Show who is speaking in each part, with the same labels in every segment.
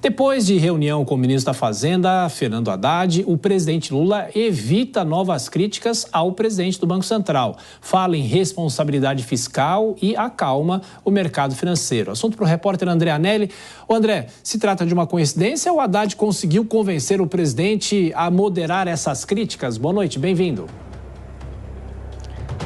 Speaker 1: Depois de reunião com o ministro da Fazenda, Fernando Haddad, o presidente Lula evita novas críticas ao presidente do Banco Central. Fala em responsabilidade fiscal e acalma o mercado financeiro. Assunto para o repórter André Anelli. Ô André, se trata de uma coincidência ou Haddad conseguiu convencer o presidente a moderar essas críticas? Boa noite, bem-vindo.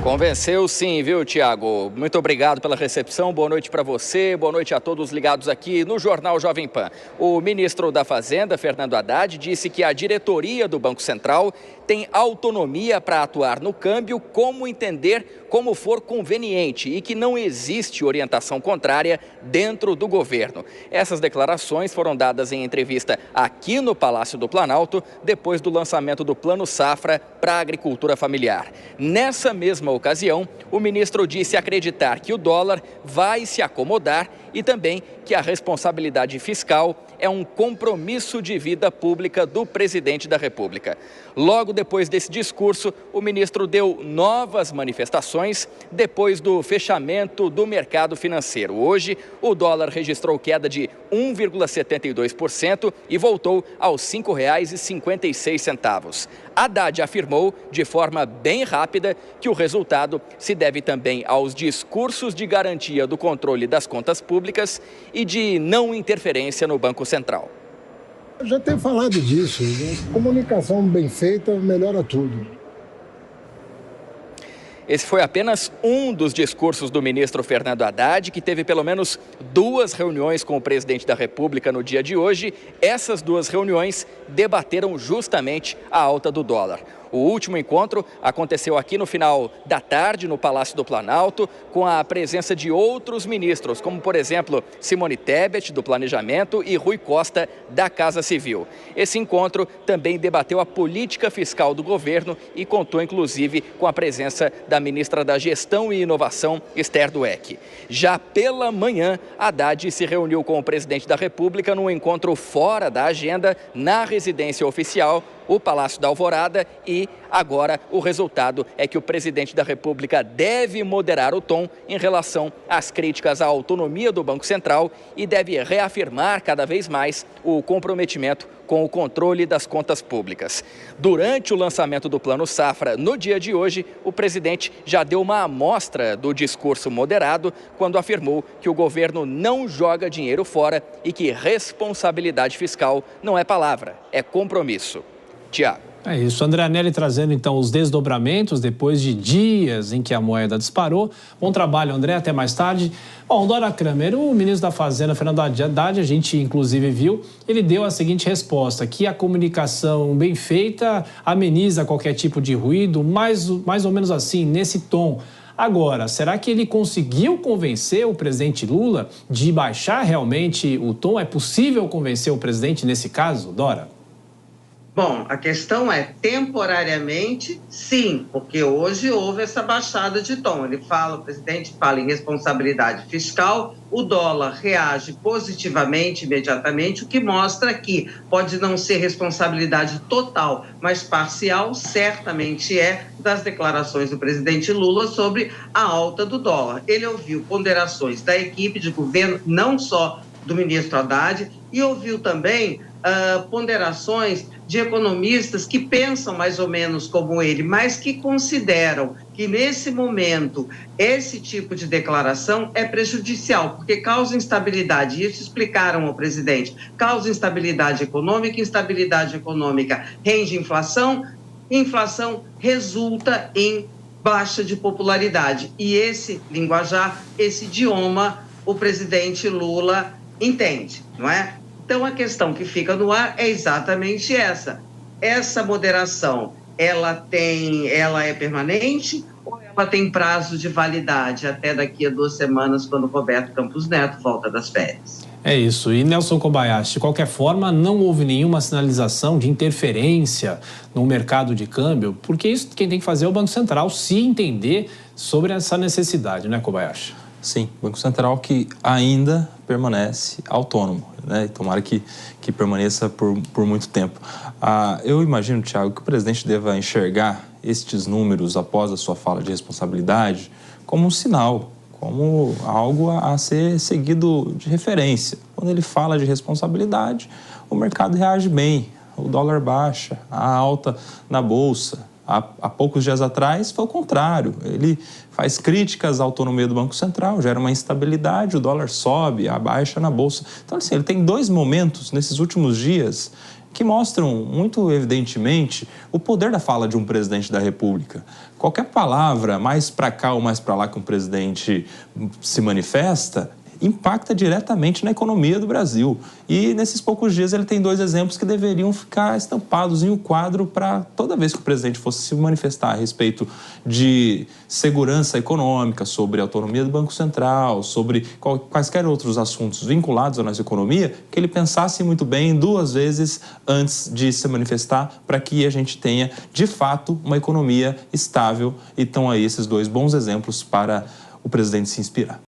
Speaker 2: Convenceu sim, viu, Tiago? Muito obrigado pela recepção, boa noite para você, boa noite a todos ligados aqui no Jornal Jovem Pan. O ministro da Fazenda, Fernando Haddad, disse que a diretoria do Banco Central tem autonomia para atuar no câmbio como entender, como for conveniente e que não existe orientação contrária dentro do governo. Essas declarações foram dadas em entrevista aqui no Palácio do Planalto, depois do lançamento do Plano Safra para a agricultura familiar. Nessa mesma ocasião, o ministro disse acreditar que o dólar vai se acomodar e também que a responsabilidade fiscal é um compromisso de vida pública do presidente da República. Logo depois desse discurso, o ministro deu novas manifestações depois do fechamento do mercado financeiro. Hoje, o dólar registrou queda de 1,72% e voltou aos R$ 5,56. Haddad afirmou, de forma bem rápida, que o resultado se deve também aos discursos de garantia do controle das contas públicas e de não interferência no Banco Central.
Speaker 3: Eu já tenho falado disso, né? Comunicação bem feita melhora tudo.
Speaker 2: Esse foi apenas um dos discursos do ministro Fernando Haddad, que teve pelo menos 2 reuniões com o presidente da República no dia de hoje. Essas 2 reuniões debateram justamente a alta do dólar. O último encontro aconteceu aqui no final da tarde, no Palácio do Planalto, com a presença de outros ministros, como, por exemplo, Simone Tebet, do Planejamento, e Rui Costa, da Casa Civil. Esse encontro também debateu a política fiscal do governo e contou, inclusive, com a presença da ministra da Gestão e Inovação, Esther Dweck. Já pela manhã, Haddad se reuniu com o presidente da República num encontro fora da agenda, na residência oficial, o Palácio da Alvorada, e agora o resultado é que o presidente da República deve moderar o tom em relação às críticas à autonomia do Banco Central e deve reafirmar cada vez mais o comprometimento com o controle das contas públicas. Durante o lançamento do Plano Safra, no dia de hoje, o presidente já deu uma amostra do discurso moderado quando afirmou que o governo não joga dinheiro fora e que responsabilidade fiscal não é palavra, é compromisso. Tiago.
Speaker 1: É isso, André Anelli trazendo então os desdobramentos depois de dias em que a moeda disparou. Bom trabalho, André, até mais tarde. Bom, Dora Kramer, o ministro da Fazenda, Fernando Haddad, a gente inclusive viu, ele deu a seguinte resposta, que a comunicação bem feita ameniza qualquer tipo de ruído, mais ou menos assim, nesse tom. Agora, será que ele conseguiu convencer o presidente Lula de baixar realmente o tom? É possível convencer o presidente nesse caso, Dora?
Speaker 4: Bom, a questão é, temporariamente, sim, porque hoje houve essa baixada de tom. O presidente fala em responsabilidade fiscal, o dólar reage positivamente, imediatamente, o que mostra que pode não ser responsabilidade total, mas parcial, certamente é, das declarações do presidente Lula sobre a alta do dólar. Ele ouviu ponderações da equipe de governo, não só do ministro Haddad, e ouviu também ponderações de economistas que pensam mais ou menos como ele, mas que consideram que, nesse momento, esse tipo de declaração é prejudicial, porque causa instabilidade. Isso explicaram ao presidente. Causa instabilidade econômica rende inflação, inflação resulta em baixa de popularidade. E esse linguajar, esse idioma, o presidente Lula entende, não é? Então, a questão que fica no ar é exatamente essa. Essa moderação, ela é permanente ou ela tem prazo de validade até daqui a 2 semanas, quando o Roberto Campos Neto volta das férias?
Speaker 1: É isso. E Nelson Kobayashi, de qualquer forma, não houve nenhuma sinalização de interferência no mercado de câmbio, porque isso quem tem que fazer é o Banco Central se entender sobre essa necessidade, né, Kobayashi?
Speaker 5: Sim, o Banco Central que ainda permanece autônomo, né? E tomara que permaneça por muito tempo. Eu imagino, Thiago, que o presidente deva enxergar estes números após a sua fala de responsabilidade como um sinal, como algo a ser seguido de referência. quando ele fala de responsabilidade, o mercado reage bem, o dólar baixa, a alta na Bolsa. Há poucos dias atrás foi o contrário, ele faz críticas à autonomia do Banco Central, gera uma instabilidade, o dólar sobe, a baixa na Bolsa. Então, assim, ele tem dois momentos nesses últimos dias que mostram muito evidentemente o poder da fala de um presidente da República. Qualquer palavra mais para cá ou mais para lá que um presidente se manifesta impacta diretamente na economia do Brasil. E nesses poucos dias ele tem dois exemplos que deveriam ficar estampados em um quadro para toda vez que o presidente fosse se manifestar a respeito de segurança econômica, sobre a autonomia do Banco Central, sobre quaisquer outros assuntos vinculados à nossa economia, que ele pensasse muito bem duas vezes antes de se manifestar para que a gente tenha, de fato, uma economia estável. E estão aí esses dois bons exemplos para o presidente se inspirar.